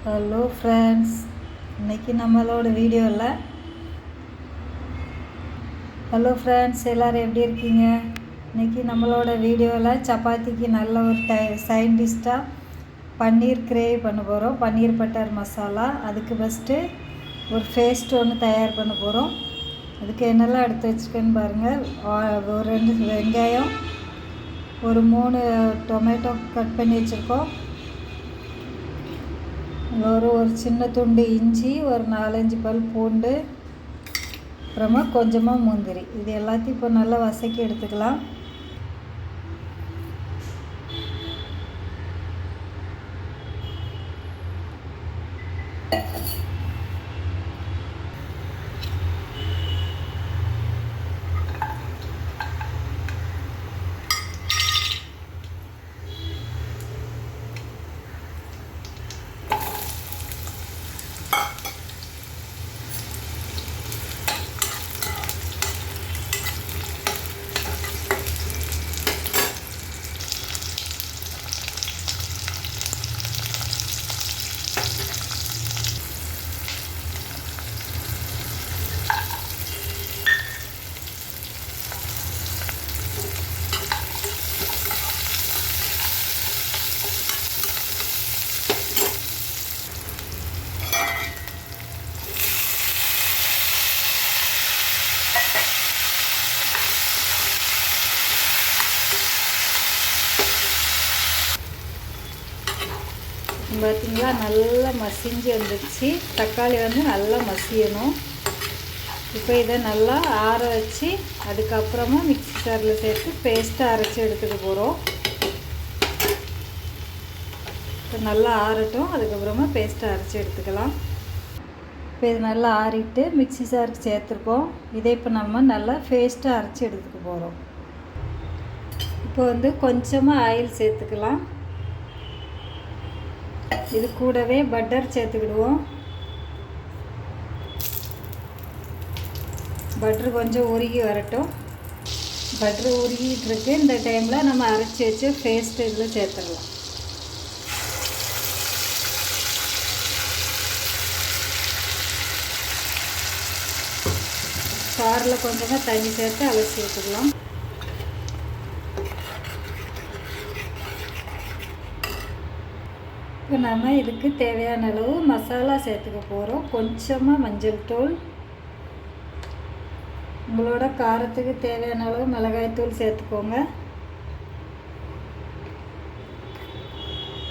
Hello friends, இன்றைக்கி நம்மளோட வீடியோவில் எல்லோரும் எப்படி இருக்கீங்க? இன்றைக்கி நம்மளோட வீடியோவில் சப்பாத்திக்கு நல்ல ஒரு சைட் டிஷ்ஷாக பன்னீர் கிரேவி பண்ண போகிறோம். பன்னீர் பட்டர் மசாலா. அதுக்கு ஃபஸ்ட்டு ஒரு பேஸ்ட் ஒன்று தயார் பண்ண போகிறோம். அதுக்கு என்னெல்லாம் எடுத்து வச்சுருக்கேன்னு பாருங்கள். ஒரு 2 வெங்காயம், ஒரு 3 டொமேட்டோ கட் பண்ணி வச்சுருக்கோம். ஒரு சின்ன துண்டு இஞ்சி, ஒரு 4-5 பல் பூண்டு, அப்புறமா கொஞ்சமாக முந்திரி. இது எல்லாத்தையும் இப்போ நல்லா வதக்கி எடுத்துக்கலாம். பார்த்திங்களா, நல்லா மசிஞ்சு வந்துடுச்சு. தக்காளி நல்லா மசியணும். இப்போ இதை நல்லா ஆற வச்சு அதுக்கப்புறமா மிக்ஸி ஜாரில் சேர்த்து பேஸ்ட்டாக அரைச்சி எடுத்துக்க போகிறோம். இப்போ நல்லா ஆறட்டும், அதுக்கப்புறமா பேஸ்ட்டாக அரைச்சி எடுத்துக்கலாம். இப்போ இது நல்லா ஆறிட்டு மிக்ஸி ஜாருக்கு சேர்த்துருக்கோம். இதை இப்போ நம்ம நல்லா பேஸ்ட்டாக அரைச்சி எடுத்துக்க போகிறோம். இப்போ கொஞ்சமாக ஆயில் சேர்த்துக்கலாம். இது கூடவே பட்டர் சேர்த்துக்கிடுவோம். பட்டர் கொஞ்சம் உருகி வரட்டும். பட்டர் உருகிட்டு இருக்கு. இந்த டைமில் நம்ம அரைச்சி வச்சு பேஸ்ட் இதில் சேர்த்துடலாம். சாரில் கொஞ்சமாக தண்ணி சேர்த்து அலசி எடுத்துக்கலாம். இப்போ நம்ம இதுக்கு தேவையான அளவு மசாலா சேர்த்துக்க போகிறோம். கொஞ்சமாக மஞ்சள் தூள், உங்களோட காரத்துக்கு தேவையான அளவு மிளகாய்த்தூள் சேர்த்துக்கோங்க.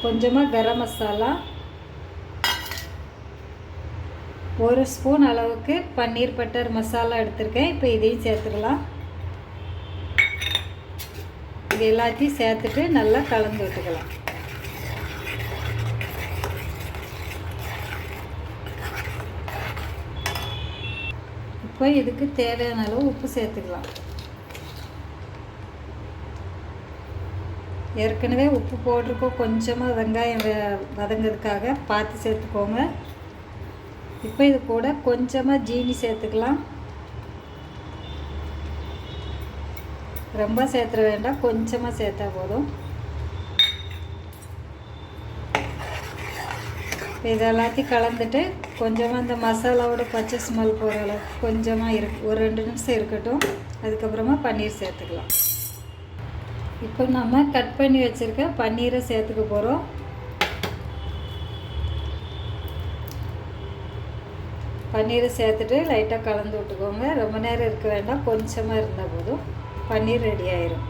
கொஞ்சமாக கரம் மசாலா, 1 ஸ்பூன் அளவுக்கு பன்னீர் பட்டர் மசாலா எடுத்திருக்கேன். இப்போ இதையும் சேர்த்துக்கலாம். இது எல்லாத்தையும் சேர்த்துட்டு நல்லா கலந்து விட்டுக்கலாம். இப்போ இதுக்கு தேவையான அளவு உப்பு சேர்த்துக்கலாம். ஏற்கனவே உப்பு போட்டிருக்கோம். கொஞ்சமாக வெங்காயம் வதங்கிறதுக்காக பார்த்து சேர்த்துக்கோங்க. இப்போ இது கூட கொஞ்சமாக ஜீனி சேர்த்துக்கலாம். ரொம்ப சேர்த்துற வேண்டாம், கொஞ்சமாக சேர்த்தா போதும். இது எல்லாத்தையும் கலந்துட்டு கொஞ்சமாக இந்த மசாலாவோட பச்சை ஸ்மெல் போகிற அளவுக்கு கொஞ்சமாக ஒரு 2 நிமிஷம் இருக்கட்டும். அதுக்கப்புறமா பன்னீர் சேர்த்துக்கலாம். இப்போ நம்ம கட் பண்ணி வச்சுருக்க பன்னீரை சேர்த்துக்க போகிறோம். பன்னீரை சேர்த்துட்டு லைட்டாக கலந்து விட்டுக்கோங்க. ரொம்ப நேரம் இருக்க வேண்டாம், கொஞ்சமாக இருந்தால் போதும். பன்னீர் ரெடி ஆயிரும்.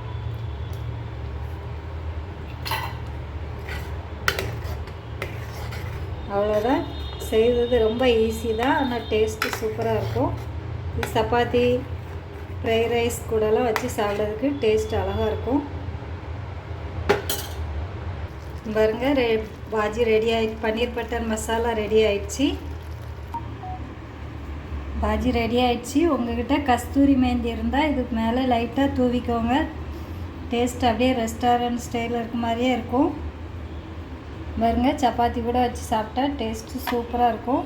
அவ்வளோதான். செய்கிறது ரொம்ப ஈஸி தான், ஆனால் டேஸ்ட்டு சூப்பராக இருக்கும். இது சப்பாத்தி, ஃப்ரைட் ரைஸ் கூடலாம் வச்சு சாப்பிட்றதுக்கு டேஸ்ட் அழகாக இருக்கும். பாருங்கள், பாஜி ரெடி ஆகிடுச்சு. பன்னீர் பட்டர் மசாலா ரெடி ஆயிடுச்சு. பாஜி ரெடி ஆயிடுச்சு. உங்கள்கிட்ட கஸ்தூரி மேந்தி இருந்தால் இதுக்கு மேலே லைட்டாக தூவிக்கோங்க. டேஸ்ட் அப்படியே ரெஸ்டாரண்ட் ஸ்டைலில் இருக்க மாதிரியே இருக்கும். பாருங்க, சப்பாத்தி கூட வச்சு சாப்பிட்டா டேஸ்ட்டு சூப்பராக இருக்கும்.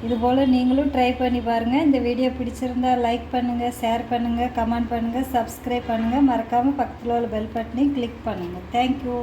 இதுபோல் நீங்களும் ட்ரை பண்ணி பாருங்கள். இந்த வீடியோ பிடிச்சிருந்தால் லைக் பண்ணுங்கள், ஷேர் பண்ணுங்கள், கமெண்ட் பண்ணுங்கள், சப்ஸ்கிரைப் பண்ணுங்கள். மறக்காமல் பக்கத்தில் உள்ள பெல் பட்டனையும் கிளிக் பண்ணுங்கள். தேங்க்யூ.